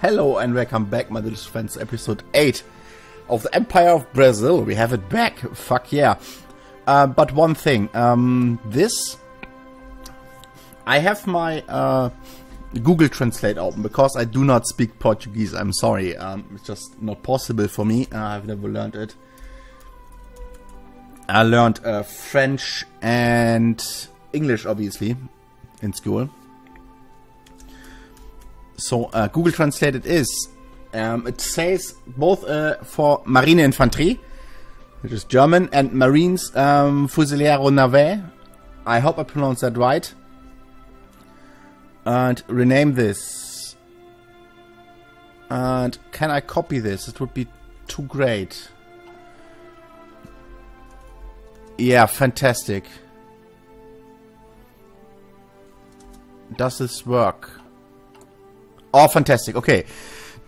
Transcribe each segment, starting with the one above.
Hello and welcome back, my little friends, episode 8 of the Empire of Brazil. We have it back, fuck yeah. But one thing, I have my Google Translate open because I do not speak Portuguese, I'm sorry. It's just not possible for me, I've never learned it. I learned French and English, obviously, in school. So Google Translate it is. It says both for Marine Infanterie, which is German, and Marines Fusiliero Navale. I hope I pronounced that right. And rename this. And can I copy this? It would be too great. Yeah, fantastic. Does this work? Oh, fantastic. Okay.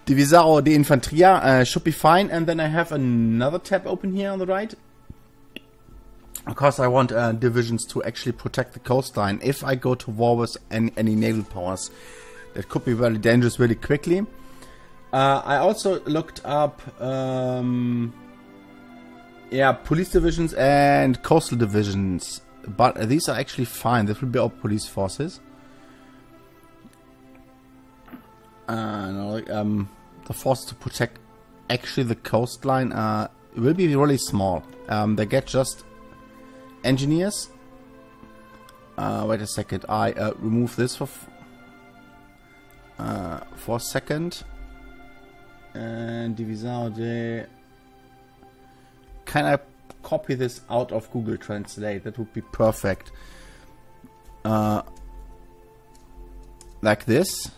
Divisão de Infanteria should be fine. And then I have another tab open here on the right. Because I want divisions to actually protect the coastline. If I go to war with any naval powers, that could be very dangerous really quickly. I also looked up police divisions and coastal divisions. But these are actually fine. This will be all police forces. The force to protect actually the coastline will be really small. They get just engineers. Wait a second, I remove this for a second. And Divisão de... Can I copy this out of Google Translate? That would be perfect. Like this.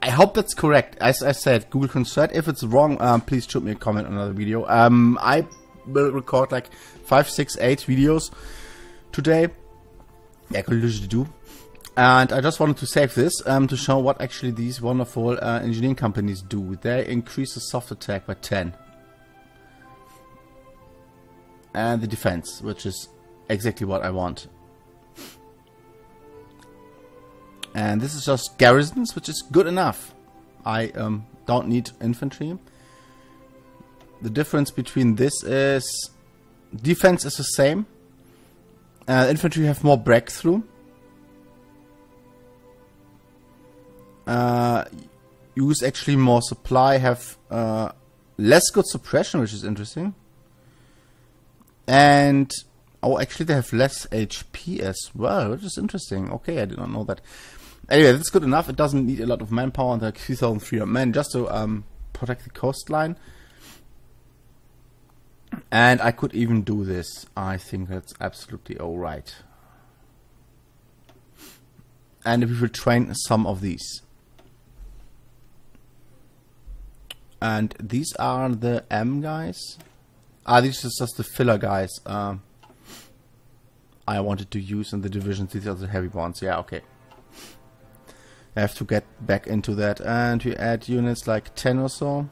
I hope that's correct. As I said, Google Translate. If it's wrong, please shoot me a comment on another video. I will record like 5, 6, 8 videos today. Yeah, I could usually do. And I just wanted to save this to show what actually these wonderful engineering companies do. They increase the soft attack by 10. And the defense, which is exactly what I want. And this is just garrisons, which is good enough. I don't need infantry. The difference between this is defense is the same. Infantry have more breakthrough. Use actually more supply, have less good suppression, which is interesting. And oh, actually they have less HP as well, which is interesting. Okay, I did not know that. Anyway, that's good enough. It doesn't need a lot of manpower, and like 3,300 men just to protect the coastline. And I could even do this. I think that's absolutely alright. And we will train some of these. And these are the M guys. These are just the filler guys I wanted to use in the divisions. These are the heavy ones. Yeah, okay. I have to get back into that. And we add units like 10 or so.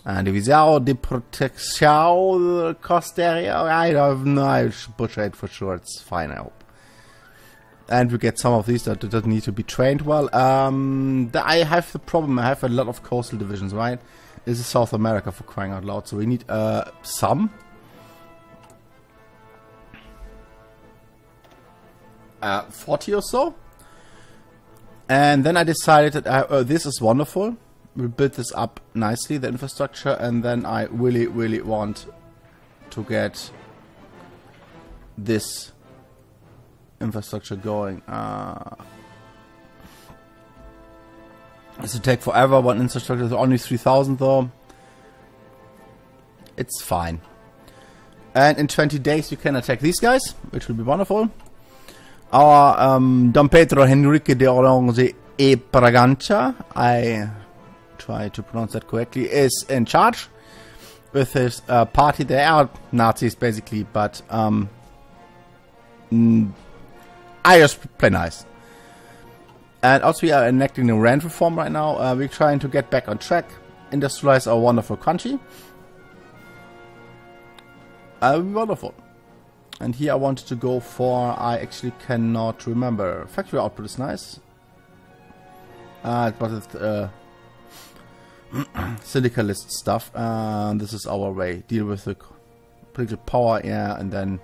And Divisão de Proteção Costeira. I don't know. I should butcher it for sure. It's fine, I hope. And we get some of these that doesn't need to be trained well. I have the problem. I have a lot of coastal divisions, right? This is South America, for crying out loud. So we need some. 40 or so. And then I decided that this is wonderful. We'll build this up nicely, the infrastructure. And then I really, really want to get this infrastructure going. This will take forever. One infrastructure is only 3,000 though. It's fine. And in 20 days you can attack these guys, which will be wonderful. Our Dom Pedro Henrique de Oronze e Bragança, I try to pronounce that correctly, is in charge with his party. They are Nazis basically, but I just play nice. And also we are enacting the land reform right now. We're trying to get back on track, industrialize our wonderful country. Wonderful. And here I wanted to go for, I actually cannot remember. Factory output is nice. But it's syndicalist stuff. This is our way. Deal with the political power, yeah, and then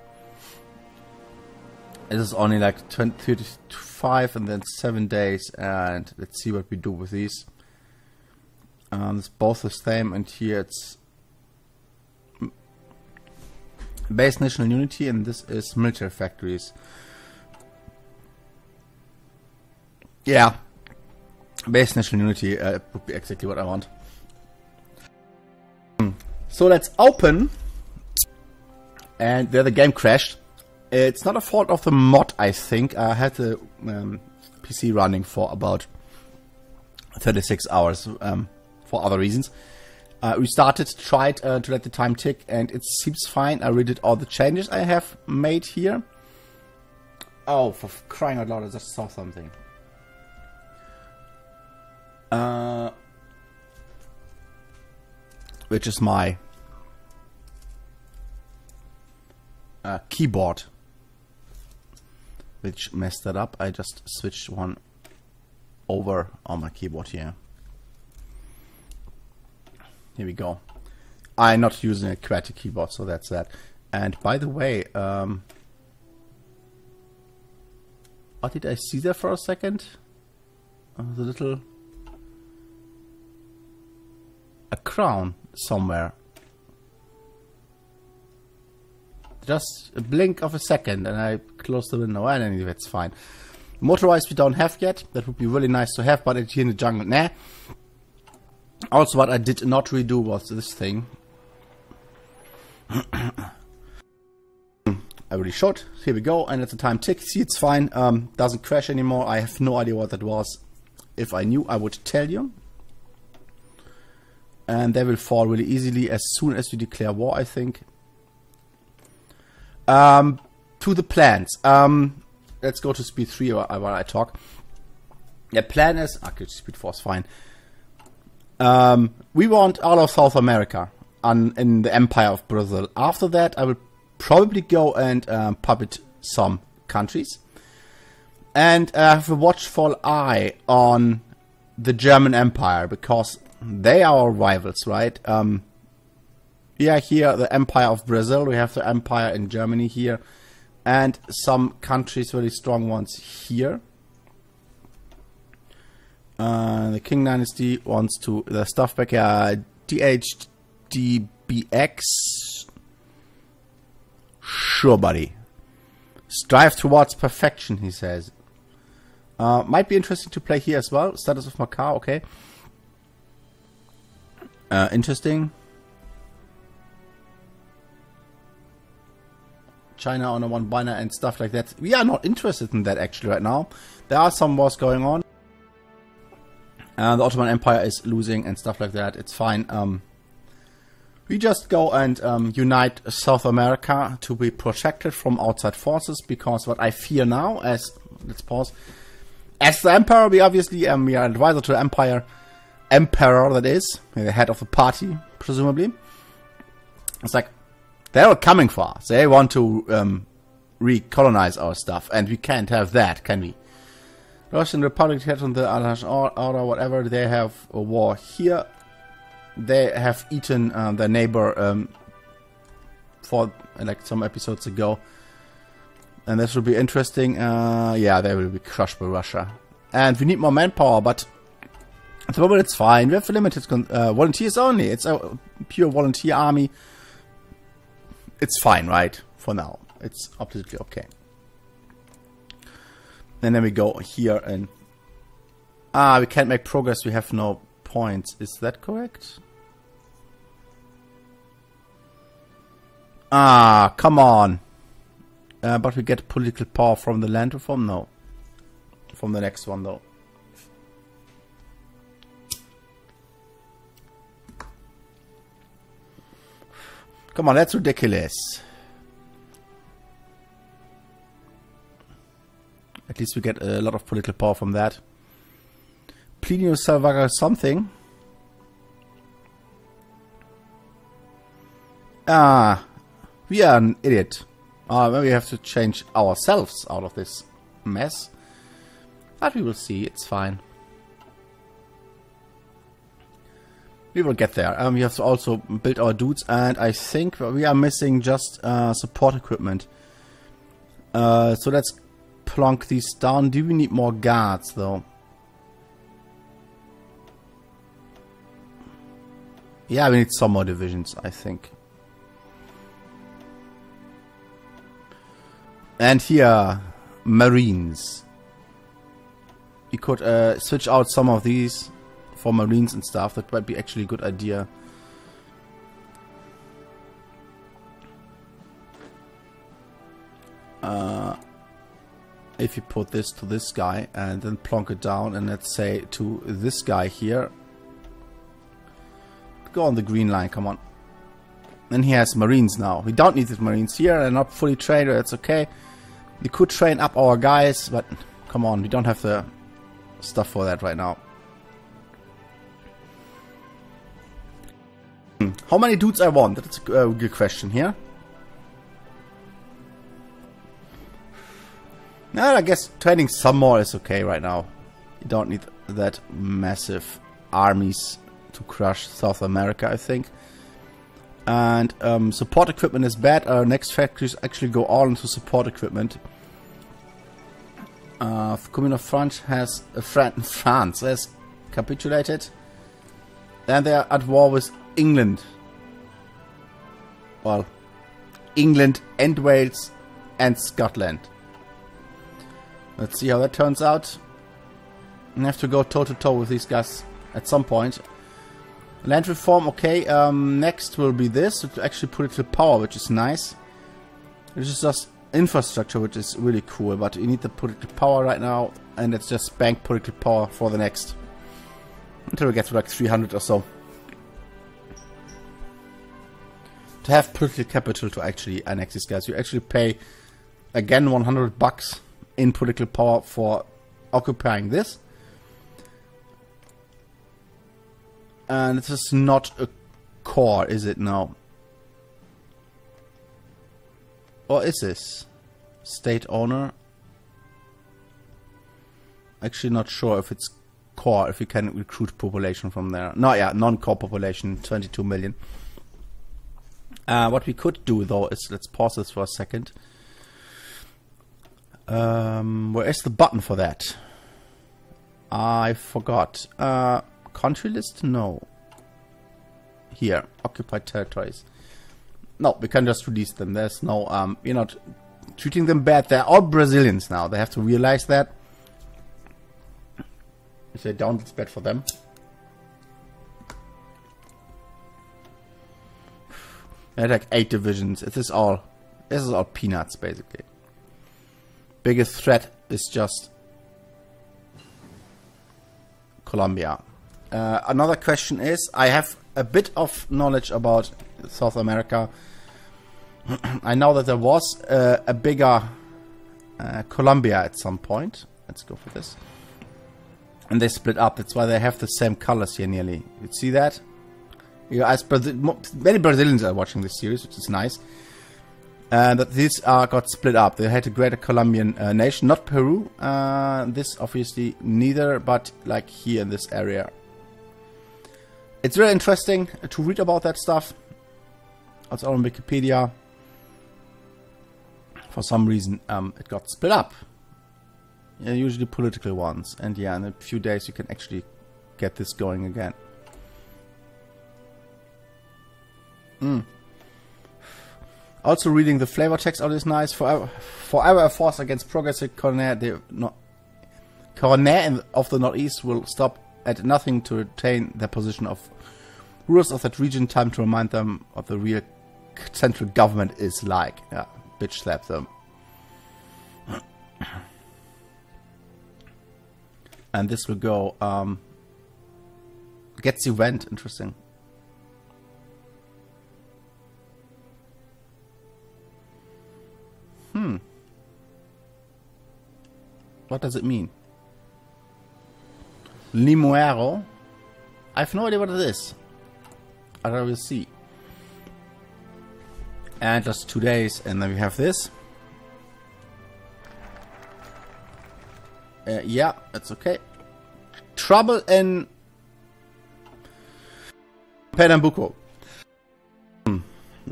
it is only like 35 and then 7 days, and let's see what we do with these. It's both the same, and here it's base national unity, and this is military factories. Yeah, base national unity would be exactly what I want. So let's open, and there the game crashed. It's not a fault of the mod, I think. I had the PC running for about 36 hours for other reasons. We tried to let the time tick, and it seems fine. I redid all the changes I have made here. Oh, for crying out loud, I just saw something. Which is my keyboard, which messed that up. I just switched one over on my keyboard here. Here we go. I'm not using a QWERTY keyboard, so that's that. And by the way, what did I see there for a second? The little... a crown somewhere. Just a blink of a second, and I closed the window, and anyway, that's fine. Motorized we don't have yet. That would be really nice to have, but it's here in the jungle, nah. Also, what I did not redo was this thing. I already shot. Here we go, and at the time tick. See, it's fine. Doesn't crash anymore. I have no idea what that was. If I knew, I would tell you. And they will fall really easily as soon as we declare war, I think. To the plans. Let's go to speed 3 while I talk. The plan is... okay, speed 4 is fine. We want all of South America in the Empire of Brazil. After that, I will probably go and puppet some countries. And have a watchful eye on the German Empire, because they are our rivals, right? Yeah, here, the Empire of Brazil. We have the Empire in Germany here. And some countries, really strong ones here. The King Dynasty wants to... the stuff back here. DHDBX. Sure, buddy. Strive towards perfection, he says. Might be interesting to play here as well. Status of Macau, okay. Interesting. China on a one binary and stuff like that. We are not interested in that actually right now. There are some wars going on. The Ottoman Empire is losing and stuff like that. It's fine. We just go and unite South America to be protected from outside forces, because what I fear now, as let's pause, as the Emperor, we obviously we are advisor to the Emperor, that is, the head of the party, presumably. It's like, they're coming for us. They want to recolonize our stuff, and we can't have that, can we? Russian Republic had on the order, whatever. They have a war here. They have eaten their neighbor for like some episodes ago, and this will be interesting. Yeah, they will be crushed by Russia, and we need more manpower, but at the moment it's fine. We have limited volunteers only. It's a pure volunteer army. It's fine, right? For now, it's absolutely okay. And then we go here and... we can't make progress. We have no points. Is that correct? Come on. But we get political power from the land reform? No. From the next one, though. Come on, that's ridiculous. At least we get a lot of political power from that. Plinio Salvaga something. We are an idiot. Maybe we have to change ourselves out of this mess. But we will see, it's fine. We will get there. We have to also build our dudes, and I think we are missing just support equipment. So let's plonk these down. Do we need more guards, though? Yeah, we need some more divisions, I think. And here, Marines. We could switch out some of these for Marines and stuff. That might be actually a good idea. If you put this to this guy and then plonk it down, and let's say to this guy here. Go on the green line, come on. And he has Marines now. We don't need the Marines here. They're not fully trained, that's okay. We could train up our guys, but come on, we don't have the stuff for that right now. How many dudes I want? That's a good question here. No, I guess training some more is okay right now. You don't need that massive armies to crush South America, I think. And support equipment is bad. Our next factories actually go all into support equipment. Commune of France has capitulated, and they are at war with England. Well, England and Wales and Scotland. Let's see how that turns out. We have to go toe to toe with these guys at some point. Land reform, okay. Next will be this, to actually political power, which is nice. This is just infrastructure, which is really cool, but you need the political power right now, and it's just bank political power for the next, until we get to like 300 or so. To have political capital to actually annex these guys, you actually pay again 100 bucks in political power for occupying this. And this is not a core, is it now? Or is this? State owner? Actually not sure if it's core, if you can recruit population from there. No, yeah, non-core population, 22 million. What we could do though is, let's pause this for a second. Where is the button for that? I forgot. Country list? No. Here, occupied territories. No, we can just release them. There's no, you're not treating them bad. They're all Brazilians now. They have to realize that. If they don't, it's bad for them. They had like 8 divisions. This is all peanuts, basically. Biggest threat is just Colombia. Another question is, I have a bit of knowledge about South America. I know that there was a bigger Colombia at some point. Let's go for this. And they split up. That's why they have the same colors here nearly. You see that? Yeah, many Brazilians are watching this series, which is nice. And that these got split up. They had a greater Colombian nation, not Peru. This obviously neither, but like here in this area. It's really interesting to read about that stuff. It's all on Wikipedia. For some reason, it got split up. Yeah, usually political ones. And yeah, in a few days you can actually get this going again. Also reading the flavor text out is nice. Forever a force against progressive Coroner of the Northeast will stop at nothing to retain their position of rulers of that region. Time to remind them of the real central government is like. Yeah, bitch slap them. And this will go, gets event, interesting. What does it mean? Limoero? I have no idea what it is. I will see. And just 2 days, and then we have this. Yeah, that's okay. Trouble in Pernambuco.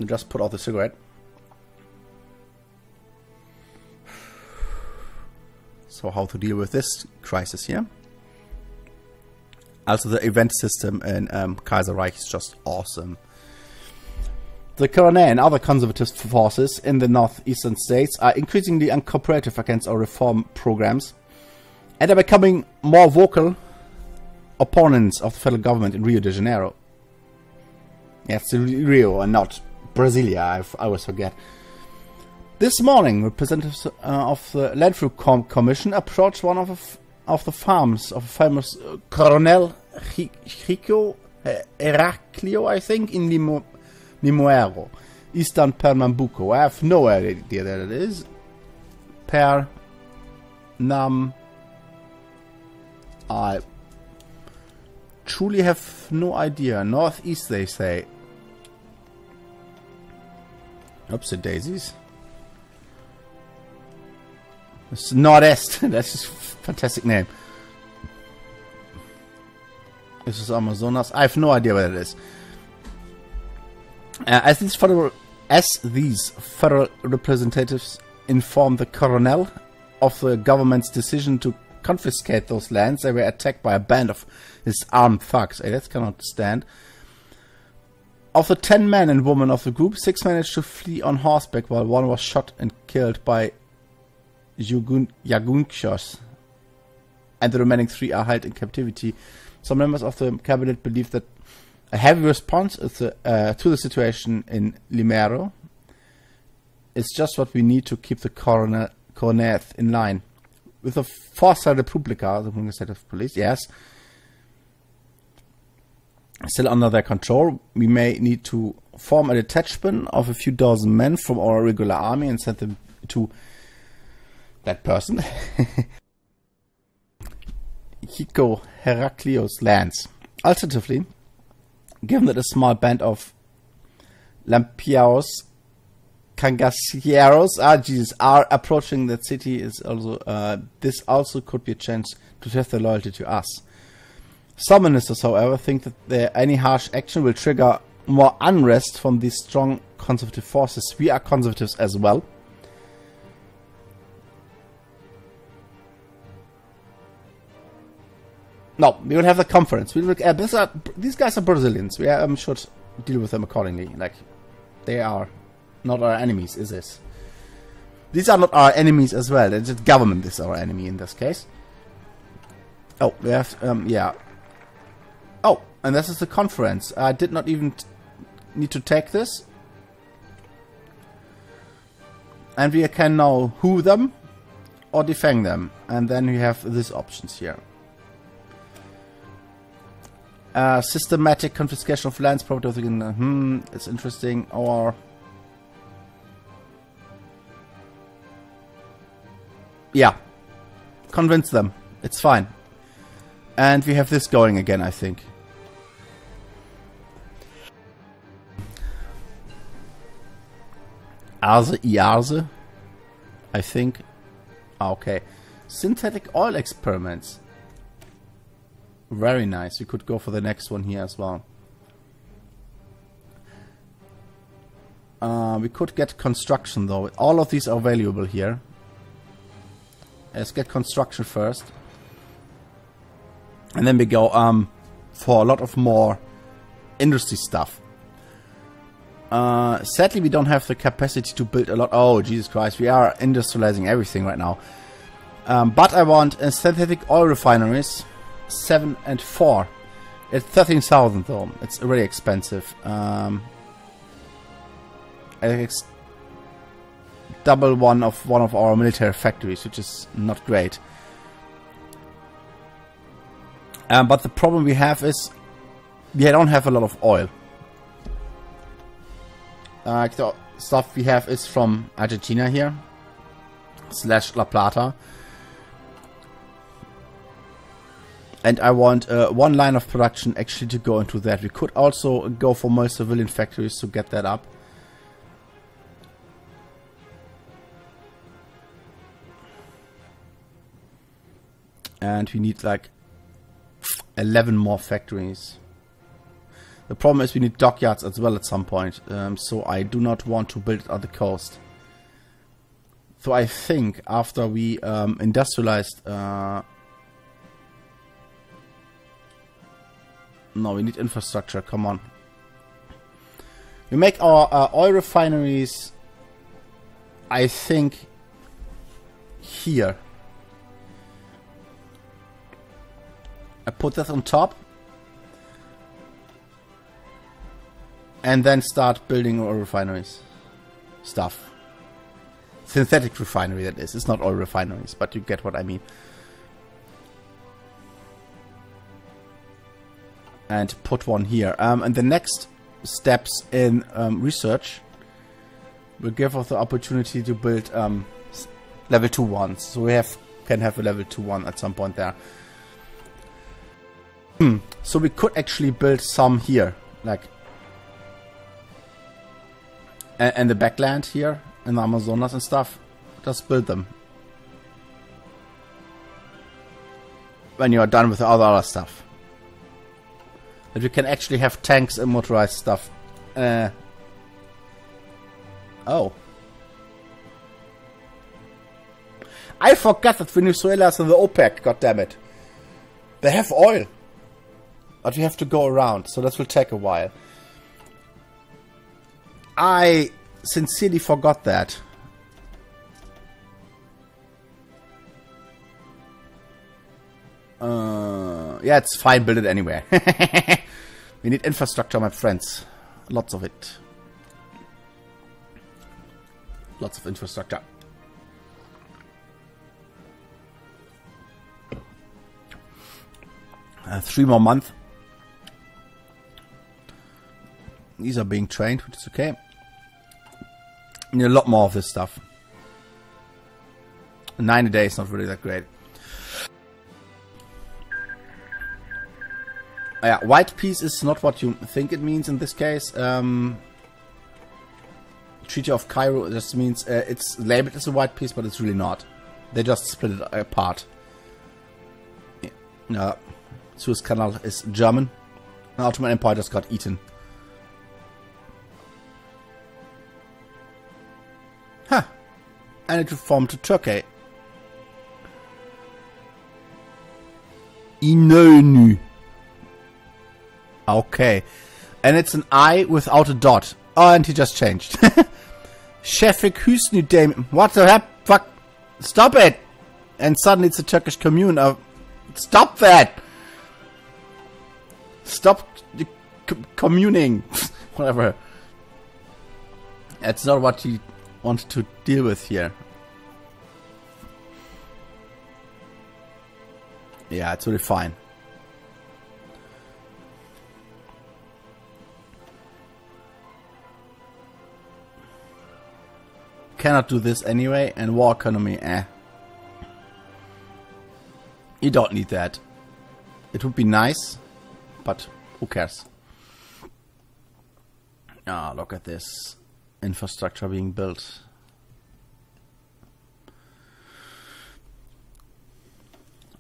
Just put out the cigarette. So how to deal with this crisis here? Also the event system in Kaiserreich is just awesome. The Colonel and other conservative forces in the northeastern states are increasingly uncooperative against our reform programs and are becoming more vocal opponents of the federal government in Rio de Janeiro. Yeah, it's Rio and not Brasilia, I always forget. This morning, representatives of the Landfill Commission approached one of the farms of a famous Coronel Chico Heraclio, I think, in Limoeiro, eastern Pernambuco. I have no idea that it is. I truly have no idea. Northeast, they say. Oopsie daisies. It's Nordest. That's just a fantastic name. This is Amazonas. I have no idea what it is. As these federal representatives informed the Coronel of the government's decision to confiscate those lands, they were attacked by a band of his armed thugs. That cannot stand. Of the 10 men and women of the group, 6 managed to flee on horseback, while 1 was shot and killed by Yagunchos, and the remaining 3 are held in captivity. Some members of the cabinet believe that a heavy response to the situation in Limeiro is just what we need to keep the coronet in line. With the Força República, the Hungarian state of police, yes, still under their control, we may need to form a detachment of a few dozen men from our regular army and send them to that person. Chico Heraclius lands. Alternatively, given that a small band of Lampiaos Cangacieros are approaching that city, is also this also could be a chance to test their loyalty to us. Some ministers, however, think that any harsh action will trigger more unrest from these strong conservative forces. We are conservatives as well. No, we will have the conference. We will, these guys are Brazilians. We should deal with them accordingly. Like, they are not our enemies, is this? These are not our enemies as well. The government is our enemy in this case. Oh, we have, yeah. Oh, and this is the conference. I did not even need to take this. And we can now who them or defend them. And then we have these options here. Systematic confiscation of lands, property, it's interesting. Or yeah, convince them. It's fine. And we have this going again, I think. Arze, I think. Okay. Synthetic oil experiments. Very nice. We could go for the next one here as well. We could get construction though. All of these are valuable here. Let's get construction first. And then we go for a lot of more industry stuff. Sadly, we don't have the capacity to build a lot. Oh, Jesus Christ. We are industrializing everything right now. But I want synthetic oil refineries. 7 and 4. It's 13,000 though. It's really expensive. It's double one of our military factories, which is not great. But the problem we have is we don't have a lot of oil. The stuff we have is from Argentina here / La Plata. And I want one line of production actually to go into that. We could also go for more civilian factories to get that up. And we need like 11 more factories. The problem is we need dockyards as well at some point. So I do not want to build it on the coast. So I think after we industrialized... no, we need infrastructure. Come on. We make our oil refineries, I think, here. I put that on top. And then start building oil refineries. Stuff. Synthetic refinery, that is. It's not oil refineries, but you get what I mean. And put one here. And the next steps in research will give us the opportunity to build level 2 ones. So we can have a level 2 one at some point there. So we could actually build some here, like and the backland here in the Amazonas and stuff. Just build them when you are done with the other stuff. That we can actually have tanks and motorized stuff. Oh. I forgot that Venezuela is in the OPEC, goddammit. They have oil. But we have to go around, so that will take a while. I sincerely forgot that. Yeah, it's fine, build it anywhere. We need infrastructure, my friends. Lots of it. Lots of infrastructure. Three more months. These are being trained, which is okay. We need a lot more of this stuff. 90 days, not really that great. Yeah, white peace is not what you think it means in this case. Treaty of Cairo just means it's labeled as a white peace, but it's really not. They just split it apart. Yeah. Suez Canal is German. The Ottoman Empire just got eaten. Huh. And it reformed to Turkey. İnönü. Okay. And it's an I without a dot. Oh, and he just changed. Şefik Hüsnü Dem. What the heck? Fuck. Stop it. And suddenly it's a Turkish commune. Stop that. Stop communing. Whatever. That's not what he wanted to deal with here. Yeah, it's really fine. Cannot do this anyway, and war economy, You don't need that. It would be nice, but who cares? Ah, look at this infrastructure being built.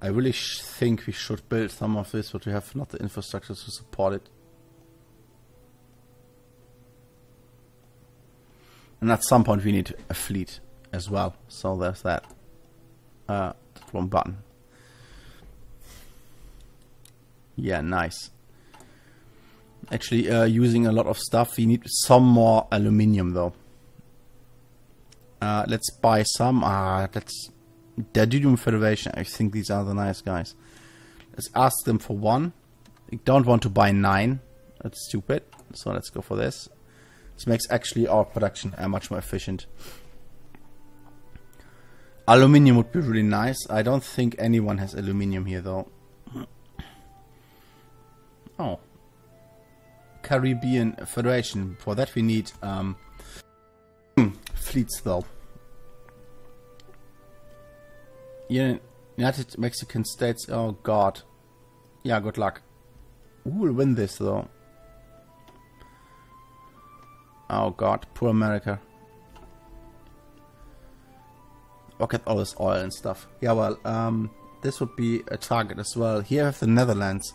I really think we should build some of this, but we have not the infrastructure to support it. And at some point we need a fleet as well. So there's that. Wrong button. Yeah, nice. Actually, using a lot of stuff. We need some more aluminium though. Let's buy some. That's Dadudium Federation. I think these are the nice guys. Let's ask them for one. We don't want to buy 9. That's stupid. So let's go for this. This makes actually our production much more efficient. Aluminium would be really nice. I don't think anyone has aluminium here though. Oh. Caribbean Federation. For that we need fleets though. United Mexican States. Oh god. Yeah, good luck. Who will win this though? Oh god, poor America. Look at all this oil and stuff. Yeah, well, This would be a target as well. Here I have the Netherlands,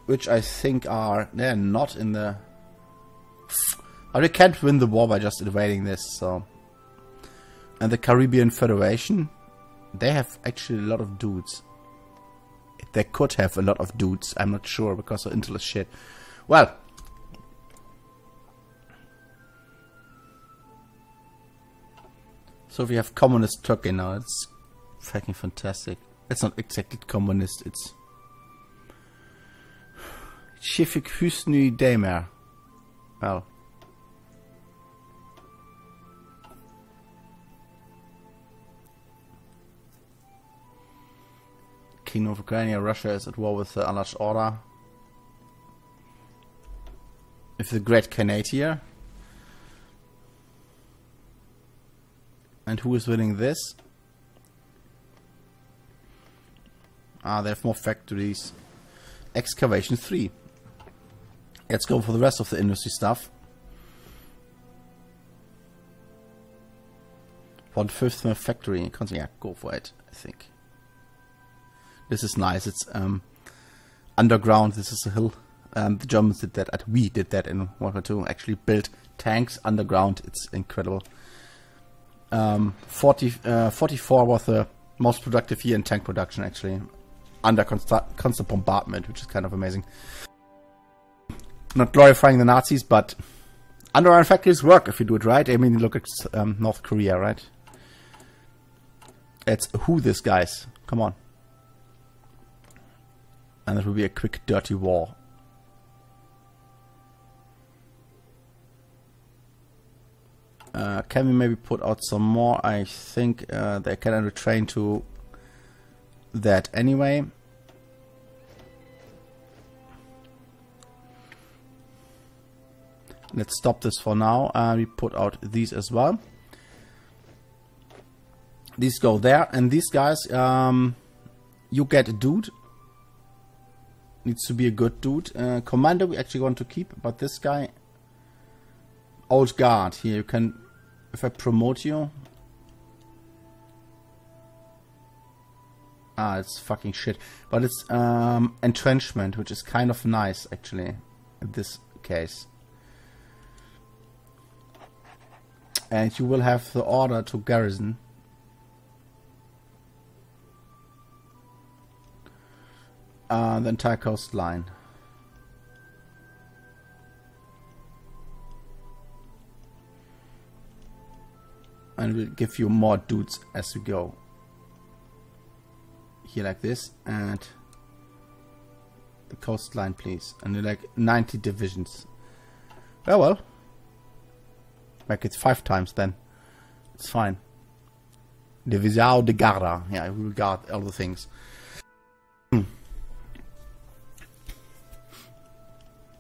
which I think they're not in the... But we can't win the war by just invading this, so... And the Caribbean Federation, they have actually a lot of dudes. They could have a lot of dudes, I'm not sure, because of intel shit. Well... So we have communist Turkey now, it's fucking fantastic. It's not exactly communist, it's... Schifik Hüsnü Demer. Well... Kingdom of Ukraine, Russia is at war with the Allied Order. With the Great Canada. And who is winning this? They have more factories. Excavation 3. Let's go for the rest of the industry stuff. 1/5 factory. Yeah, go for it, I think. This is nice. It's underground. This is a hill. The Germans did that. We did that in World War II. Actually built tanks underground. It's incredible. 44 was the most productive year in tank production, actually. Under constant bombardment, which is kind of amazing. Not glorifying the Nazis, but underground factories work if you do it right. I mean, look at North Korea, right? It's who this, guys. Come on. And it will be a quick, dirty war. Can we maybe put out some more? I think they can retrain to that anyway. Let's stop this for now. We put out these as well. These go there, and these guys, you get a dude. Needs to be a good dude. Commander we actually want to keep, but this guy, old guard. Here you can, if I promote you. It's fucking shit. But it's entrenchment, which is kind of nice actually in this case. And you will have the order to garrison. The entire coastline. And we'll give you more dudes as we go. Here like this, and the coastline please. And you're like 90 divisions. Oh well. Make it 5 times then. It's fine. Divisão de Guarda. Yeah, we will guard all the things.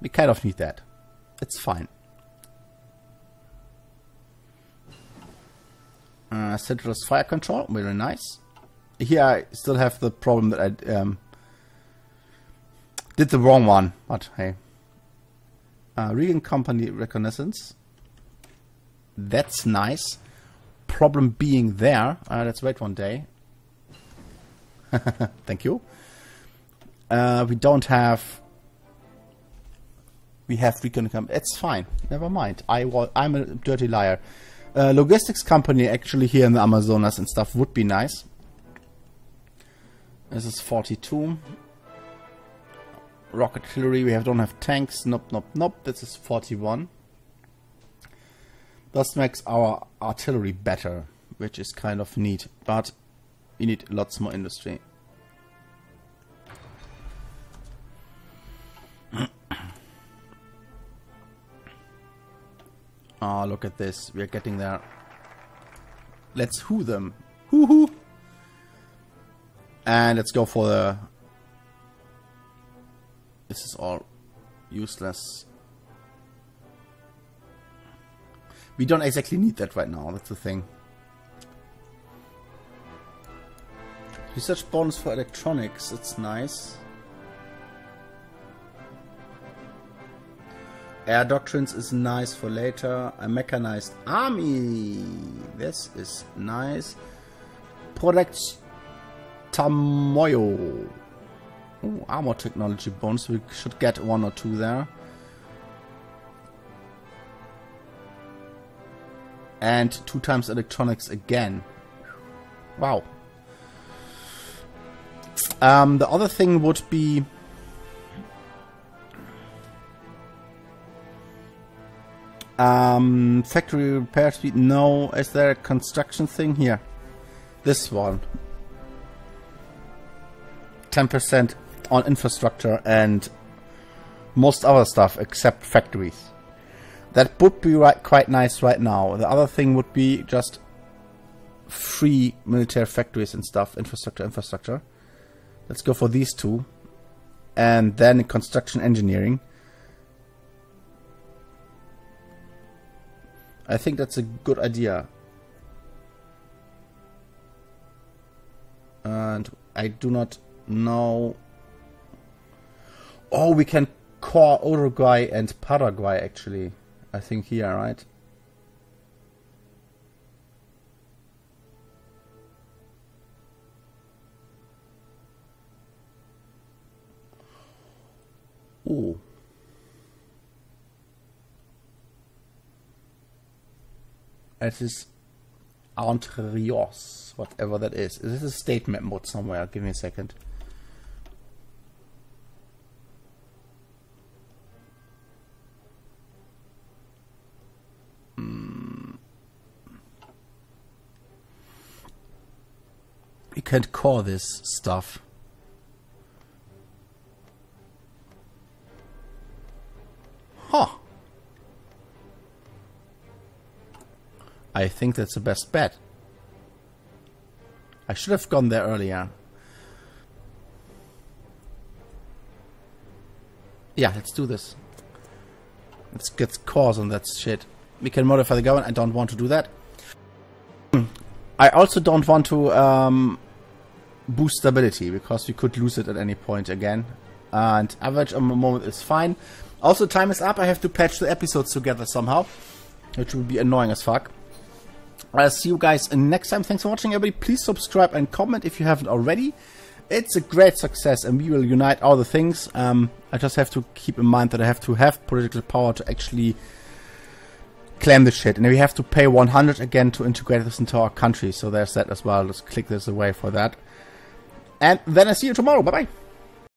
We kind of need that. It's fine. Centralized fire control, very nice. Here I still have the problem that I did the wrong one, but hey. Regan Company reconnaissance. That's nice. Problem being there. Let's wait one day. Thank you. We don't have. We have recon company. It's fine. Never mind. I'm a dirty liar. Logistics company actually here in the Amazonas and stuff would be nice. This is 42. Rocket artillery. We don't have tanks. Nope, nope, nope. This is 41. This makes our artillery better, which is kind of neat. But we need lots more industry. Oh, look at this. We are getting there. Let's who them. Hoo-hoo. And let's go for the... This is all useless. We don't exactly need that right now. That's the thing. Research bonus for electronics. It's nice. Air doctrines is nice for later. A mechanized army. This is nice. Products. Batamoyo. Ooh, armor technology bonus. We should get 1 or 2 there. And 2 times electronics again. Wow. The other thing would be... factory repair speed. No. Is there a construction thing here? This one. 10% on infrastructure and most other stuff except factories. That would be quite nice right now. The other thing would be just free military factories and stuff. Infrastructure. Let's go for these 2. And then construction engineering. I think that's a good idea. And I do not know... Oh, we can core Uruguay and Paraguay actually. I think here, right? Oh. It is Entre Rios, whatever that is. Is this a state map mode somewhere? Give me a second. You can't call this stuff. Huh. I think that's the best bet. I should have gone there earlier. Yeah, let's do this. Let's get cores on that shit. We can modify the government. I don't want to do that. I also don't want to boost stability, because we could lose it at any point again. And average on the moment is fine. Also, time is up. I have to patch the episodes together somehow, which will be annoying as fuck. I'll see you guys next time. Thanks for watching, everybody. Please subscribe and comment if you haven't already. It's a great success, and we will unite all the things. I just have to keep in mind that I have to have political power to actually claim the shit. And we have to pay 100 again to integrate this into our country. So there's that as well. Let's click this away for that. And then I see you tomorrow. Bye-bye.